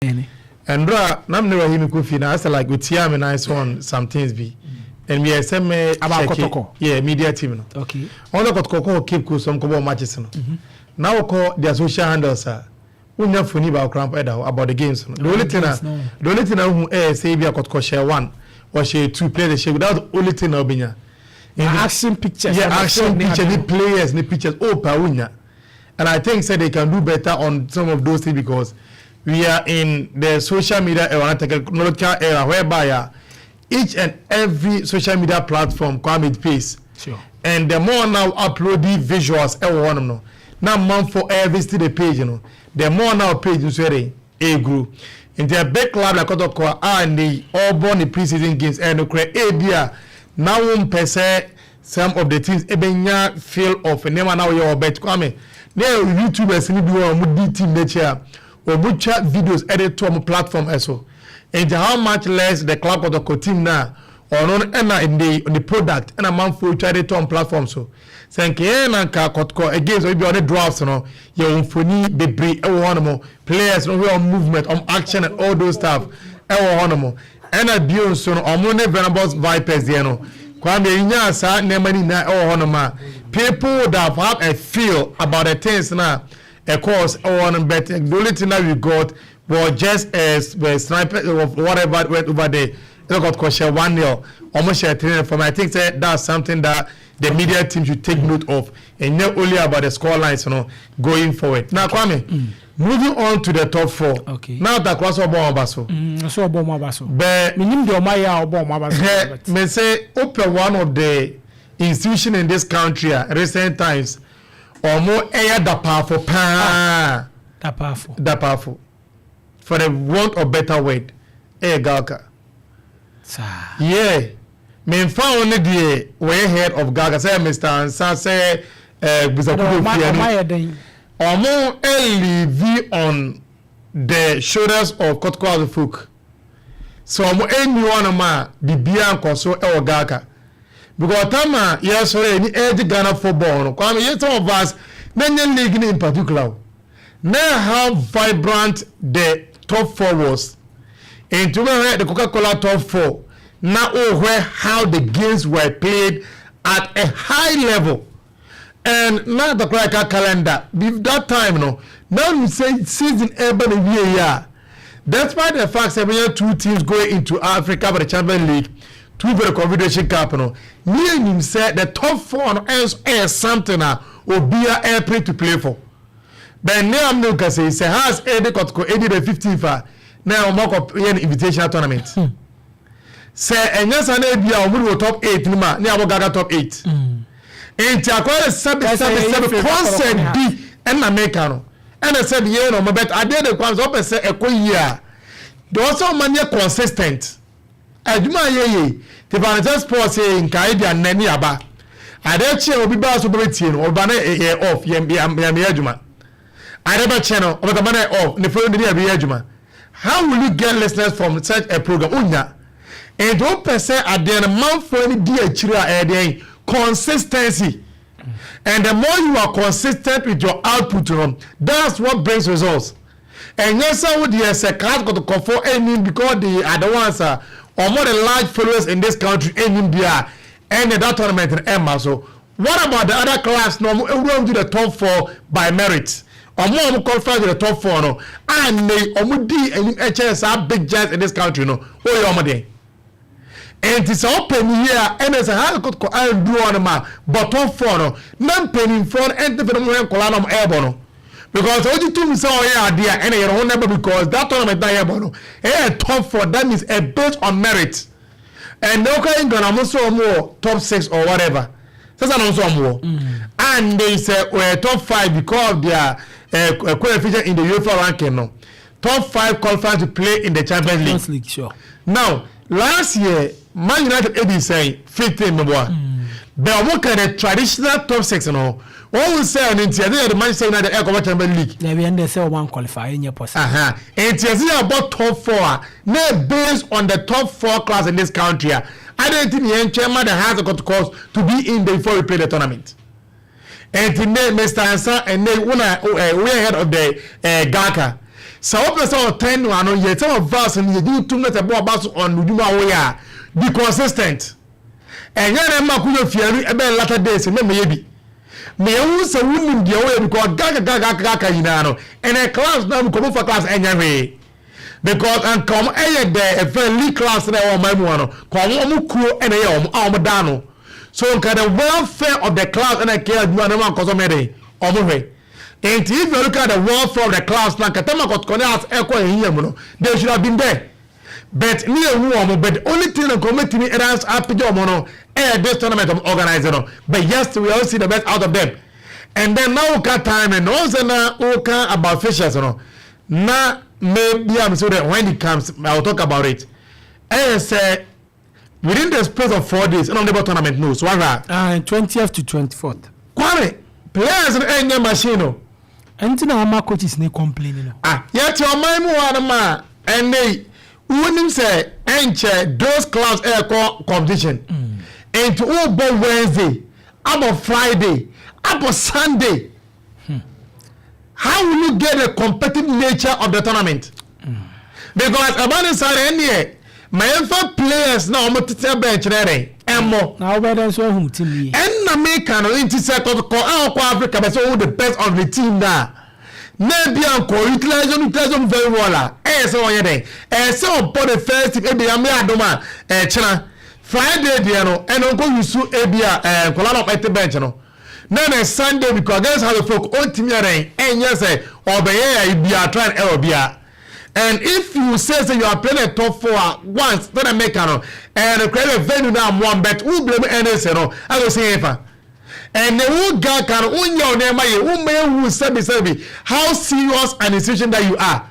And nam never him coffee now. I said like with Tiam and I saw some things be. And we send me about Kotoko. Yeah, media team. Okay. All the Kotoko keep cool some couple matches. Now call their social handles. We never funny about cramp about the games. The only thing who say be a Kotoko share 1 or share 2 play the share without only thing I'll be action pictures. Yeah, action pictures, the players, the pictures, Paunya. And I think say they can do better on some of those things because we are in the social media era, technological era, whereby each and every social media platform come with pace. Sure. And the more now upload the visuals, everyone know. Now month for every the page, the more now page is ready, a group. In their big club like Kotoko and the all born the preseason games and create a now per se some of the things ebenya feel of name now your bet come. Now YouTubers need do a team nature. Or butcher videos edit to a platform also. And how much less the club of the team now or non in the product and a month for edit to on platform so. Thank you and Kotko against or be on the drafts no your phony debris more players no on movement on action and all those stuff more and a deal so or more venomous vipers there no kwame inya sa na mani na people that have a feel about the things now. Of course, on but the only thing that we got was just as sniper of whatever went over there. They got question 1-0, almost share 3 from. I think that's something that the media team should take note of, and not only about the score lines, going forward. Now, Kwame, moving on to the top 4. Okay. Now that was Obama Baso. So Obama Baso. But me say open one of the institutions in this country recent times. Or more air da powerful da powerful for the want of better word GHALCA yeah me found only the way head of GHALCA say Mr. Ansa say bisakudo fiani or more live on the shoulders of Kotoko folk so more anyone ma bibia nkoso e GHALCA because Tama, yes, any edge Ghana football. Kwame, yes, some of us, Nigerian League in particular. Now how vibrant the top 4 was. And to the Coca-Cola top 4. Now where how the games were played at a high level. And now the calendar. With that time, now we say season every year. Despite the fact that we have 2 teams going into Africa for the Champions League. 2 for the Confederation Cup, me and him said the top 4 is something or be a airplane to play for. But now I'm not going to say, has Eddie Kotoko, Eddie the 15th, now mock up an invitational tournament. Say, and yes, I know we will top 8, now we got top 8. And to acquire 7 consent B and Americano. And I said, yeah, no, but I did the ones up and say a year. They also mania consistent. Aduma yeye the Vanessa Sports say in Caribbean and nani aba adeche obi ba so betie no oba na off yam aduma adeba channel oba na off ne phone dey be aduma. How will you get listeners from such a program unya and don't person at the month for any dia chira consistency and the more you are consistent with your output that's what brings results. And yes I would yes a card got to comfort any because the other ones are or more than large followers in this country in India and that tournament in Emma. So what about the other class? No, everyone do the top 4 by merit. Or more qualify to the top 4 no. And they omudi and HS are big giants in this country no. Oh your money. And it's open here and as a high could do on ma but top 4 no. None penny in front and the phenomenon column airborne. Because all you two say oh yeah and you don't never because that tournament that airborne top 4 that means a based on merit. And okay in Ghana also more top 6 or whatever. That's also more. And they say we're top 5 because of their coefficient in the UEFA ranking no. Top 5 qualified to play in the Champions League. Sure. Now, last year Man United AD say 15 number. But what kind of traditional top 6 no? What we say on India, the Manchester United Champions League. They be under say one qualify in your post. And India about top 4. Now based on the top 4 class in this country. I don't think the chairman has got to cause to be in there before we play the tournament. And today, Mr. Ansa and they we ahead of the GHALCA. So what person 10 no ano ye some of us and you too much about on uduma wo ya be consistent enya na ma ku yo fiaru e be latter days me me bi me hu se wunim de wo because gaga yina no and a class na mo come for class enya we because and come there a friendly class na wo mai mu no come mo kuo ene ye o mo da no so kind of welfare of the class and a care do na man koso me dey o mo hwe. And if you look at the welfare of the class, like Katama Kotkonas, Echo, and they should have been there. But near woman, but the only thing that committee me is up to your mono, this tournament of organizer. But yes, we all see the best out of them. And then now we got time and also now we about fishes, Now maybe I'm sure that when it comes, I'll talk about it. And say within the space of 4 days, and on the tournament news, what 20th to 24th. Kwame, players in the machine. And now my coaches ne complaining. Yet your mind one man and they wouldn't say enter those class air competition. And to all both Wednesday, about Friday, about Sunday. How will you get the competitive nature of the tournament? Because about inside any my players now I'm to tell bench there. Emo. Now where so who team and American into second call Africa but so the best of the team there. Maybe uncle utilization very well. So on your day. So upon the first maybe I'm Adoma China Friday diano and uncle you sue Abia Colana at the bench no. Then Sunday because guys have a folk on team and yes obey be trying Elbia. And if you say you are playing a top 4 once, then I make and create a venue now one bet, who blame NS, I will say ever. And the who God can own your name, who may who say how serious an institution that you are.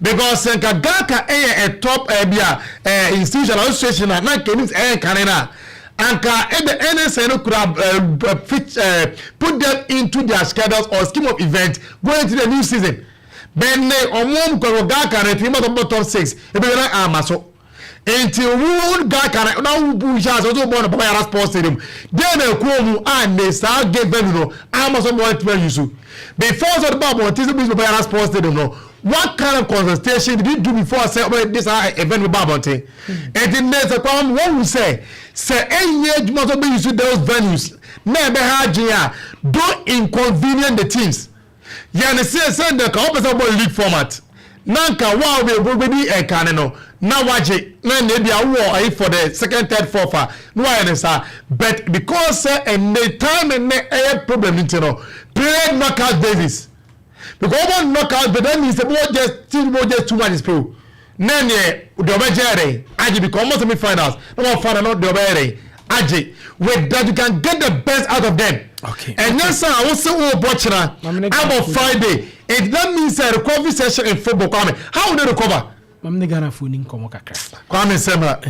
Because Gaka a top institution association and not Kenis Canada. And the NSN could have put them into their schedules or scheme of events going to the new season. Ben ne omom ko Gaka na team of top 6 e be na amaso enti wu Gaka na wu bu sha so so born Papa Yara Sports Stadium dey na ku mu and they start get venue no amaso mo to use before so the ball this Papa Yara Sports Stadium no what kind of consultation did you do before I say this event with Babonte and then there's a problem what we say any age must be use those venues na be hard don't inconvenience the teams. Yani send the Opemsuo league format. Nanka wow be be e kan no. Na waje na be a for the second, third, fourth. No I but because and the time and a problem into no. Play knockout basis. Because one knockout but then is just too much is pro. Nene the obejere aje because almost semi finals. No final not the obejere aje with that you can get the best out of them. Okay. And yes, sir, I also Bochina about Friday. It that means a recovery session in football. How will they recover? I'm not gonna phone in Komokaka. Kwame Sema.